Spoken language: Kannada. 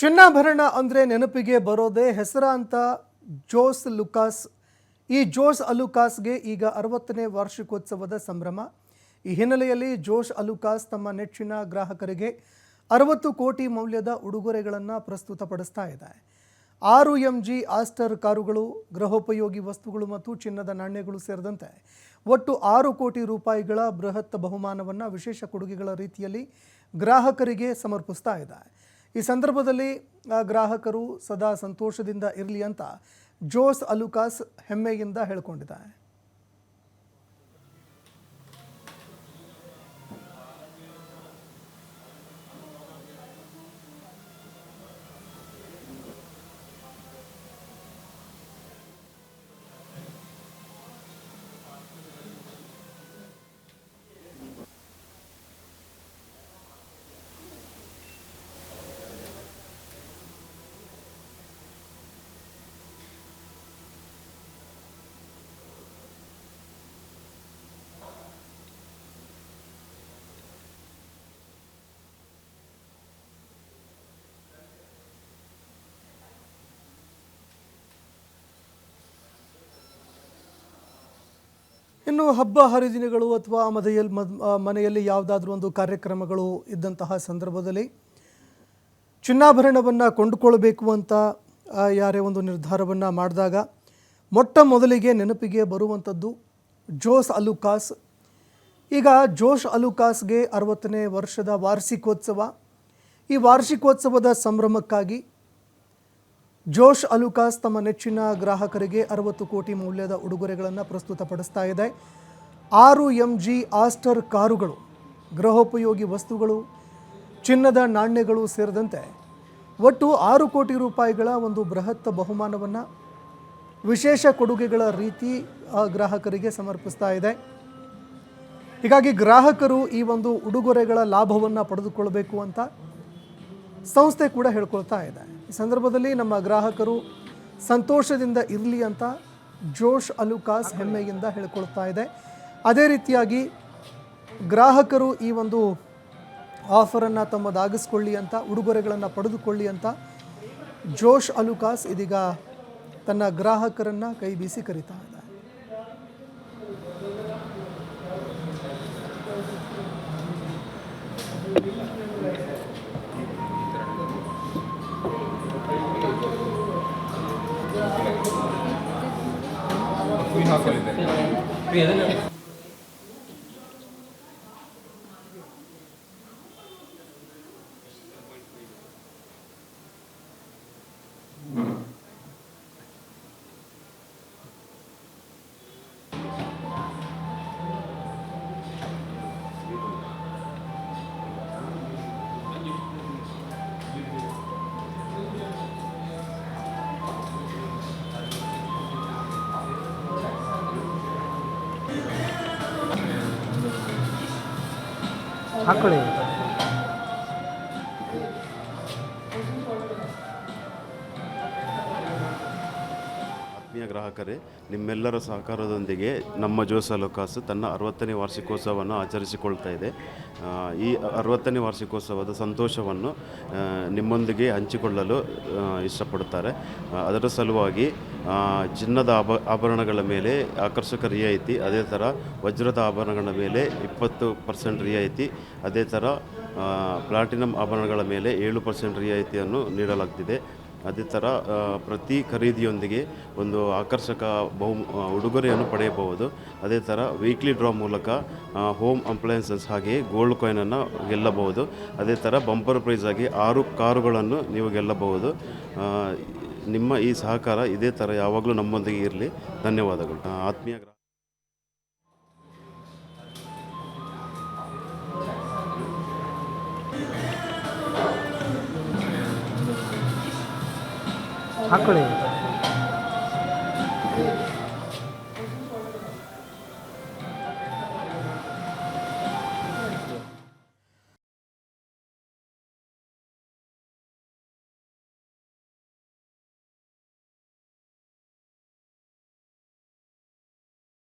ಚಿನ್ನಾಭರಣ ಅಂದರೆ ನೆನಪಿಗೆ ಬರೋದೇ ಹೆಸರಾಂತ ಜೋಸ್ ಲುಕಾಸ್. ಈ ಜೋಸ್ ಅಲುಕಾಸ್ಗೆ ಈಗ 60ನೇ ವಾರ್ಷಿಕೋತ್ಸವದ ಸಂಭ್ರಮ. ಈ ಹಿನ್ನೆಲೆಯಲ್ಲಿ ಜೋಸ್ ಅಲುಕಾಸ್ ತಮ್ಮ ನೆಚ್ಚಿನ ಗ್ರಾಹಕರಿಗೆ 60 ಕೋಟಿ ಮೌಲ್ಯದ ಉಡುಗೊರೆಗಳನ್ನು ಪ್ರಸ್ತುತಪಡಿಸ್ತಾ ಇದೆ. 6 MG ಆಸ್ಟರ್ ಕಾರುಗಳು, ಗೃಹೋಪಯೋಗಿ ವಸ್ತುಗಳು ಮತ್ತು ಚಿನ್ನದ ನಾಣ್ಯಗಳು ಸೇರಿದಂತೆ ಒಟ್ಟು 6 ಕೋಟಿ ರೂಪಾಯಿಗಳ ಬೃಹತ್ ಬಹುಮಾನವನ್ನು ವಿಶೇಷ ಕೊಡುಗೆಗಳ ರೀತಿಯಲ್ಲಿ ಗ್ರಾಹಕರಿಗೆ ಸಮರ್ಪಿಸ್ತಾ ಇದೆ. ಈ ಸಂದರ್ಭದಲ್ಲಿ ಗ್ರಾಹಕರು ಸದಾ ಸಂತೋಷದಿಂದ ಇರಲಿ ಅಂತ ಜೋಸ್ ಅಲುಕಾಸ್ ಹೆಮ್ಮೆಯಿಂದ ಹೇಳಿಕೊಂಡಿದ್ದಾರೆ. ಇನ್ನು ಹಬ್ಬ ಹರಿದಿನಗಳು ಅಥವಾ ಮನೆಯಲ್ಲಿ ಯಾವುದಾದ್ರೂ ಒಂದು ಕಾರ್ಯಕ್ರಮಗಳು ಇದ್ದಂತಹ ಸಂದರ್ಭದಲ್ಲಿ ಚಿನ್ನಾಭರಣವನ್ನು ಕೊಂಡುಕೊಳ್ಬೇಕು ಅಂತ ಯಾರೇ ಒಂದು ನಿರ್ಧಾರವನ್ನು ಮಾಡಿದಾಗ ಮೊಟ್ಟ ಮೊದಲಿಗೆ ನೆನಪಿಗೆ ಬರುವಂಥದ್ದು ಜೋಸ್ ಅಲುಕಾಸ್. ಈಗ ಜೋಸ್ ಅಲುಕಾಸ್ಗೆ 60ನೇ ವರ್ಷದ ವಾರ್ಷಿಕೋತ್ಸವ. ಈ ವಾರ್ಷಿಕೋತ್ಸವದ ಸಂಭ್ರಮಕ್ಕಾಗಿ ಜೋಸ್ ಅಲುಕಾಸ್ ತಮ್ಮ ನೆಚ್ಚಿನ ಗ್ರಾಹಕರಿಗೆ 60 ಕೋಟಿ ಮೌಲ್ಯದ ಉಡುಗೊರೆಗಳನ್ನು ಪ್ರಸ್ತುತಪಡಿಸ್ತಾ ಇದೆ. 6 MG ಆಸ್ಟರ್ ಕಾರುಗಳು, ಗೃಹೋಪಯೋಗಿ ವಸ್ತುಗಳು, ಚಿನ್ನದ ನಾಣ್ಯಗಳು ಸೇರಿದಂತೆ ಒಟ್ಟು 6 ಕೋಟಿ ರೂಪಾಯಿಗಳ ಒಂದು ಬೃಹತ್ ಬಹುಮಾನವನ್ನು ವಿಶೇಷ ಕೊಡುಗೆಗಳ ರೀತಿ ಗ್ರಾಹಕರಿಗೆ ಸಮರ್ಪಿಸ್ತಾ ಇದೆ. ಹೀಗಾಗಿ ಗ್ರಾಹಕರು ಈ ಒಂದು ಉಡುಗೊರೆಗಳ ಲಾಭವನ್ನು ಪಡೆದುಕೊಳ್ಳಬೇಕು ಅಂತ ಸಂಸ್ಥೆ ಕೂಡ ಹೇಳ್ಕೊಳ್ತಾ ಇದೆ. ಈ ಸಂದರ್ಭದಲ್ಲಿ ನಮ್ಮ ಗ್ರಾಹಕರು ಸಂತೋಷದಿಂದ ಇರಲಿ ಅಂತ ಜೋಸ್ ಅಲುಕಾಸ್ ಹೆಮ್ಮೆಯಿಂದ ಹೇಳ್ಕೊಳ್ತಾ ಇದೆ. ಅದೇ ರೀತಿಯಾಗಿ ಗ್ರಾಹಕರು ಈ ಒಂದು ಆಫರನ್ನು ತಮ್ಮದಾಗಿಸ್ಕೊಳ್ಳಿ ಅಂತ, ಉಡುಗೊರೆಗಳನ್ನು ಪಡೆದುಕೊಳ್ಳಿ ಅಂತ ಜೋಸ್ ಅಲುಕಾಸ್ ಇದೀಗ ತನ್ನ ಗ್ರಾಹಕರನ್ನು ಕೈ ಬೀಸಿ ಕರೀತಾ ಇದೆ. ಹಾಕೊಳ್ಳಿ. ಆತ್ಮೀಯ ಗ್ರಾಹಕರೇ, ನಿಮ್ಮೆಲ್ಲರ ಸಹಕಾರದೊಂದಿಗೆ ನಮ್ಮ ಜೋಸ್ ಅಲುಕಾಸ್ ತನ್ನ 60ನೇ ವಾರ್ಷಿಕೋತ್ಸವವನ್ನು ಆಚರಿಸಿಕೊಳ್ತಾ ಇದೆ. ಈ 60ನೇ ವಾರ್ಷಿಕೋತ್ಸವದ ಸಂತೋಷವನ್ನು ನಿಮ್ಮೊಂದಿಗೆ ಹಂಚಿಕೊಳ್ಳಲು ಇಷ್ಟಪಡುತ್ತಾರೆ. ಅದರ ಸಲುವಾಗಿ ಚಿನ್ನದ ಆಭರಣಗಳ ಮೇಲೆ ಆಕರ್ಷಕ ರಿಯಾಯಿತಿ, ಅದೇ ಥರ ವಜ್ರದ ಆಭರಣಗಳ ಮೇಲೆ 20% ರಿಯಾಯಿತಿ, ಅದೇ ಥರ ಪ್ಲಾಟಿನಮ್ ಆಭರಣಗಳ ಮೇಲೆ 7% ರಿಯಾಯಿತಿಯನ್ನು ನೀಡಲಾಗ್ತಿದೆ. ಅದೇ ಥರ ಪ್ರತಿ ಖರೀದಿಯೊಂದಿಗೆ ಒಂದು ಆಕರ್ಷಕ ಉಡುಗೊರೆಯನ್ನು ಪಡೆಯಬಹುದು. ಅದೇ ಥರ ವೀಕ್ಲಿ ಡ್ರಾ ಮೂಲಕ ಹೋಮ್ ಅಪ್ಲಯನ್ಸಸ್ ಹಾಗೆಯೇ ಗೋಲ್ಡ್ ಕಾಯಿನನ್ನು ಗೆಲ್ಲಬಹುದು. ಅದೇ ಥರ ಬಂಪರ್ ಪ್ರೈಸ್ ಆಗಿ 6 ಕಾರುಗಳನ್ನು ನೀವು ಗೆಲ್ಲಬಹುದು. ನಿಮ್ಮ ಈ ಸಹಕಾರ ಇದೇ ಥರ ಯಾವಾಗಲೂ ನಮ್ಮೊಂದಿಗೆ ಇರಲಿ. ಧನ್ಯವಾದಗಳು. ಆತ್ಮೀಯ ಹಾಕೊಳ್ಳಿ.